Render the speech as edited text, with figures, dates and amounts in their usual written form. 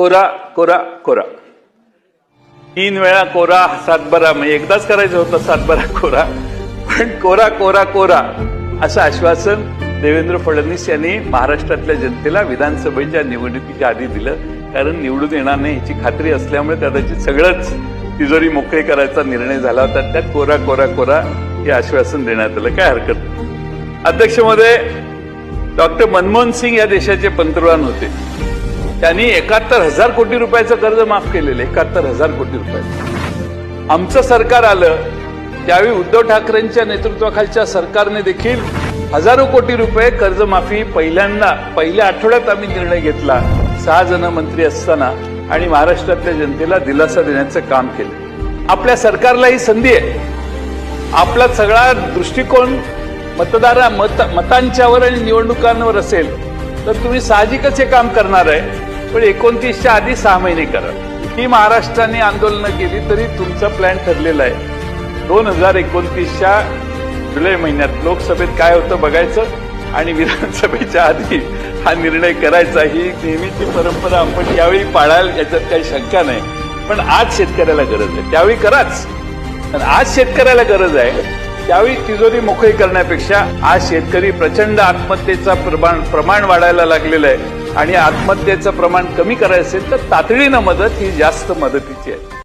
कोरा कोरा कोरा 3 वेळा कोरा सातबारा, म्हणजे एकदाच करायचं होतं सातबारा कोरा, पण कोरा कोरा कोरा असं आश्वासन देवेंद्र फडणवीस यांनी महाराष्ट्रातल्या जनतेला विधानसभेच्या निवडणुकीच्या आधी दिलं. कारण निवडून येणार नाही याची खात्री असल्यामुळे कदाचित सगळंच तिजोरी मोकळी करायचा निर्णय झाला होता. त्यात कोरा कोरा कोरा हे आश्वासन देण्यात आलं. काय हरकत नाही. अध्यक्ष महोदय, डॉक्टर मनमोहन सिंग या देशाचे पंतप्रधान होते. त्यांनी 71,000 कोटी रुपयाचं कर्ज माफ केलेलं. 71,000 कोटी रुपये. आमचं सरकार आलं त्यावेळी उद्धव ठाकरेंच्या नेतृत्वाखालच्या सरकारने देखील हजारो कोटी रुपये कर्जमाफी पहिल्या आठवड्यात आम्ही निर्णय घेतला 6 जण मंत्री असताना, आणि महाराष्ट्रातल्या जनतेला दिलासा देण्याचं काम केलं. आपल्या सरकारला ही संधी आहे. आपला सगळा दृष्टिकोन मतांच्यावर आणि निवडणुकांवर असेल तर तुम्ही साहजिकच हे काम करणार आहे. पण 29च्या आधी 6 महिने करा. ही महाराष्ट्राने आंदोलनं केली तरी तुमचा प्लॅन ठरलेला आहे. 2029च्या जुलै महिन्यात लोकसभेत काय होतं बघायचं आणि विधानसभेच्या आधी हा निर्णय करायचा. ही नेहमीची परंपरा आपण यावेळी पाळाल, याच्यात काही शंका नाही. पण आज शेतकऱ्याला गरज आहे, त्यावेळी कराच. पण आज शेतकऱ्याला गरज आहे, त्यावेळी तिजोरी मोकळी करण्यापेक्षा आज शेतकरी प्रचंड आत्महत्येचं प्रमाण वाढायला लागलेलं आहे. आणि आत्महत्येचं प्रमाण कमी करायचं असेल तर तातडीनं मदत ही जास्त मदतीची आहे.